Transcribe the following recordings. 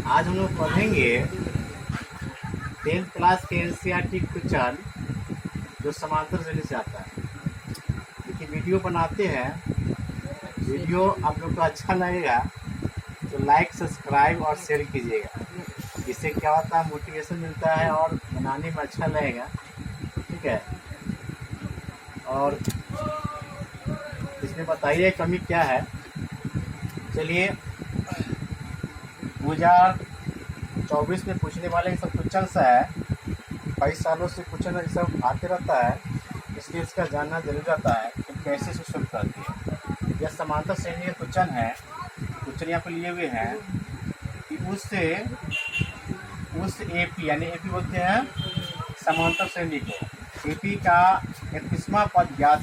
आज हम लोग पढ़ेंगे 10th क्लास के एनसीईआरटी क्वेश्चन जो समांतर श्रेणी से आता है। देखिए वीडियो बनाते हैं, वीडियो आप लोग को अच्छा लगेगा तो लाइक सब्सक्राइब और शेयर कीजिएगा। इससे क्या होता है, मोटिवेशन मिलता है और बनाने में अच्छा लगेगा। ठीक है, और इसमें बताइए कमी क्या है। चलिए 2024 में पूछने वाले सब क्वेश्चन है, कई सालों से क्वेश्चन सब आते रहता है, इसलिए इसका जानना जरूरी रहता है कि कैसे से शुरू करती है। यह समांतर श्रेणी के क्वेश्चन है। क्वेश्चन यहाँ पर लिए हुए हैं कि उस एपी यानी एपी बोलते हैं समांतर श्रेणी को। एपी का 31वां पद ज्ञात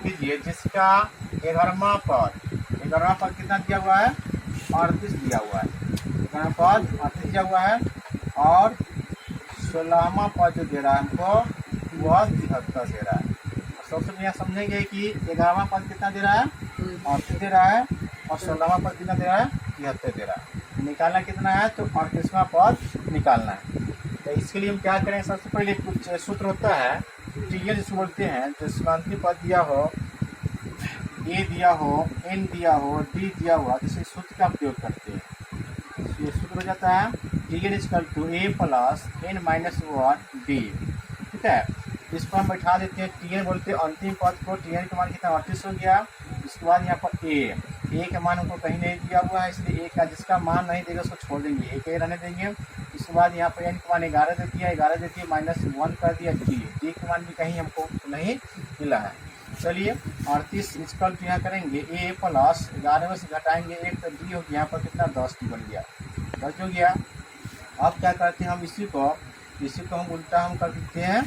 कीजिए जिसका 11वां पद कितना दिया हुआ है, 38 दिया हुआ है। 11वां पद 38 दिया हुआ है और 16वां पद जो दे रहा है हमको वह 73 दे रहा है। सबसे पहले समझेंगे कि 11वां पद कितना दे रहा है, 38 दे रहा है, और 16वां पद कितना दे रहा है, 73 दे रहा है। निकालना कितना है, तो 38वां पद निकालना है। तो इसके लिए हम क्या करें, सबसे पहले कुछ सूत्र होता है टीएल जिसको बोलते हैं। जो समांतरी पद दिया हो, ए दिया हो, एन दिया हो, डी दिया हुआ, जिससे सूत्र का प्रयोग करते हैं। ये सूत्र हो जाता है TL equal to A plus N minus 1 D. ठीक है, इसको हम बैठा देते हैं। टीएन बोलते हैं अंतिम पद को। टीएन का मान कितना 38 हो गया। इसके बाद यहाँ पर ए का मान हमको कहीं नहीं दिया हुआ है, इसलिए ए का जिसका मान नहीं देगा उसको छोड़ देंगे, ए के रहने देंगे। इसके बाद यहाँ पर एन का मान 11 दे दिया, 11 दे दिया, -1 कर दिया। डी का मान भी कहीं हमको नहीं मिला है। चलिए 38 इक्वल टू यहाँ करेंगे ए प्लस 11 में से घटाएंगे 1 तो डी हो गया। यहाँ पर कितना 10 डी बन गया, 10 हो गया। अब क्या करते हैं हम इसी को हम उल्टा हम कर देते हैं।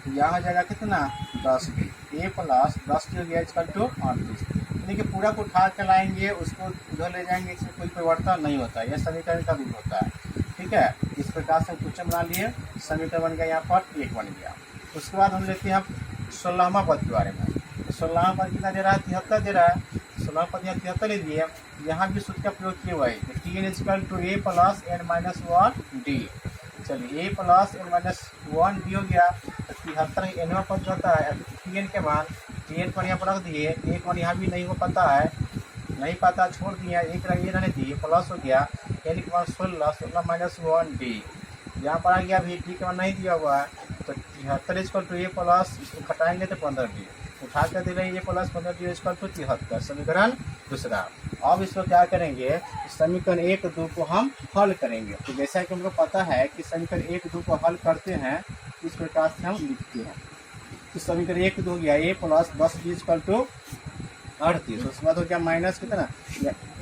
यहाँ हो जाएगा कितना 10 डी, ए प्लस 10 डी हो गया इक्वल टू 38। देखिए पूरा को उठा के लाएंगे, उसको उधर ले जाएंगे, इसमें कोई परिवर्तन नहीं होता है। यह समीकरण का रूप होता है। ठीक है, इस प्रकार से हम क्वेश्चन बना लिए। समीकरण बन गया, यहाँ पर 1 बन गया। उसके बाद हम लेते हैं 16वां पद के बारे में। 16वां पद कितना दे रहा है, 73 दे रहा है। 16वां पद यहाँ 73 ले दिए। यहाँ भी सूत्र का प्रयोग किए हुए हैं T N equal to A plus N minus 1 D. चलिए A plus N minus 1 D हो गया। 73 एनवा पद जो होता है टी एन के मान, टी एन पर यहाँ पर रख दिए। एक मान यहाँ भी नहीं हो पाता है, नहीं पाता, छोड़ दिया। एक ये रहने दिए, प्लस हो गया एन के मान 16 माइनस 1 डी। यहाँ पर आ गया भी डी के मान नहीं दिया हुआ है, तो 73 इक्वल टू ए प्लस, इसको घटाएंगे तो 15 डी, उठा कर दे रहे हैं। ए प्लस 15 डी इक्वल टू 73। समीकरण दूसरा। अब इसको क्या करेंगे, समीकरण 1, 2 को हम हल करेंगे। तो जैसा कि हमको पता है कि समीकरण 1, 2 को हल करते हैं, इस प्रकार से हम लिखते हैं। तो समीकरण 1, 2 हो गया ए प्लस 10 डी इक्वल टू 38। उसके बाद हो गया माइनस कितना,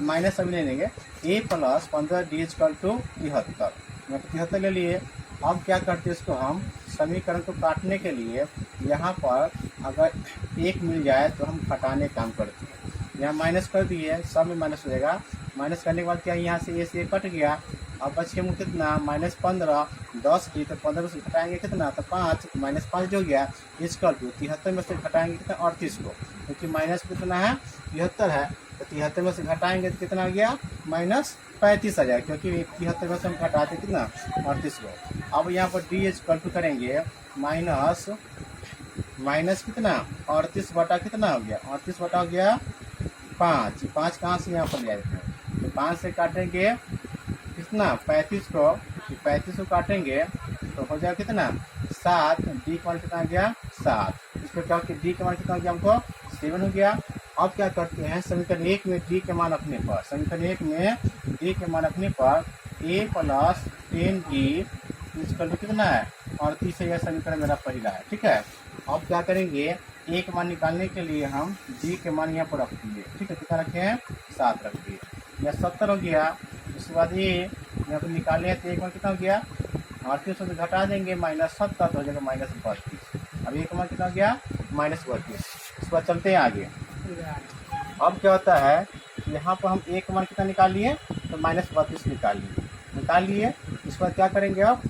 माइनस अभी नहीं लेंगे, ए प्लस 15 डी इक्वल टू 73। 73 ले लिए। अब क्या करते हैं, इसको हम समीकरण को काटने के लिए यहाँ पर अगर 1 मिल जाए तो हम घटाने काम करते हैं। यहाँ माइनस कर दिए, सब में माइनस हो जाएगा। माइनस करने के बाद क्या, यहाँ से ए से कट गया। अब बच गया कितना, -15, 10 की, तो 15 से घटाएंगे कितना, तो 5, -5 जो हो गया इक्वल टू 73 में से घटाएंगे कितना, 38 को, क्योंकि माइनस कितना है 73 है, तो 73 में से घटाएंगे तो कितना आ गया, -35 आ जाएगा, क्योंकि 73 में से हम घटाते कितना 38 को। अब यहाँ पर डी इक्वल टू करेंगे माइनस कितना 38 बटा कितना हो गया, 38 बटा हो गया 5। 5 कहाँ से यहाँ पर ले आते हैं, तो 5 से काटेंगे कितना 35 को, 35 को काटेंगे तो हो जाएगा कितना 7। डी का मान कितना आ गया 7। इस प्रकार के डी का मान कितना हो गया हमको 7 हो गया। अब क्या करते हैं, समीकरण 1 में डी के मान रखने पर, समीकरण 1 में डी के मान रखने पर ए प्लस 10 डी इक्वल टू कितना है 38 है। यह समीकरण मेरा पहला है। ठीक है, अब क्या करेंगे, ए के मान निकालने के लिए हम डी के मान यहाँ पर रख दिए। ठीक है, कितना रखे हैं 7 रख दिए। यह 70 हो गया। उसके बाद ये यहाँ पर निकाले हैं तो एक मान कितना हो गया 38 से घटा देंगे -70 तो हो जाएगा -32। अब एक मान कितना हो गया -32। उसके बाद चलते हैं आगे। अब क्या होता है, यहाँ पर हम एक मान कितना निकाल लिए, तो -32 निकाल लिए। इसके बाद क्या करेंगे, अब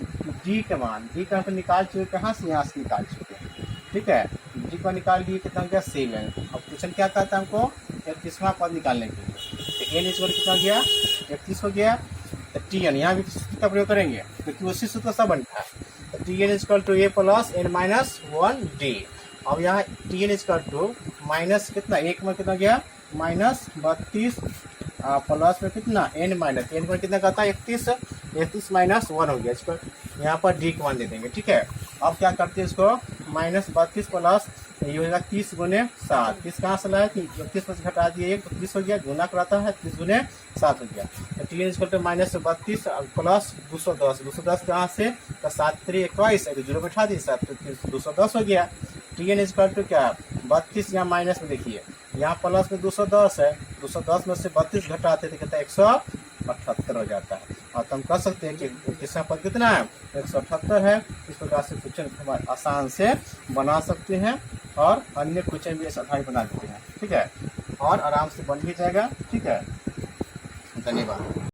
डी के मान तो निकाल चुके, कहाँ से, यहाँ से निकाल चुके हैं। ठीक है, डी को निकाल लिए, कितना हो गया 7। अब क्वेश्चन क्या कहता है हमको 31वां पद निकालने के लिए। एन इक्वल कितना गया 31 हो गया। तो टी एन यहाँ भी सूत्र का प्रयोग करेंगे क्योंकि उसी सूत्र से बनता है। तो T N equal to A plus N minus 1 D. अब यहाँ T N equal to minus कितना एक में कितना गया माइनस 32 प्लस में कितना एन माइनस एन में कितना कहता है 31 माइनस 1 हो गया। इसको यहाँ पर डी को मान दे देंगे, ठीक है। अब क्या करते हैं इसको माइनस 32 प्लस ये होगा 30 गुने 7। 30 कहाँ से लाया कि 31 में से घटा दिए 1 तो 30 हो गया, गुना कराता है 30 गुने 7 हो गया। तो T N equal to minus 32 plus 210 कहाँ से तो 7 3 21 जीरो बैठा दी 7 210 हो गया। टी एन इक्वल टू क्या 32 यहाँ माइनस में देखिए यहाँ प्लस में 210 है, 210 में से 32 घटाते तो कितना 178 हो जाता है। और हम कह सकते हैं कि तीसरा पद कितना है 178 है। इस प्रकार से क्वेश्चन आसान से बना सकते हैं और अन्य क्वेश्चन भी ऐसा बना देते हैं, ठीक है। और आराम से बन भी जाएगा, ठीक है। धन्यवाद।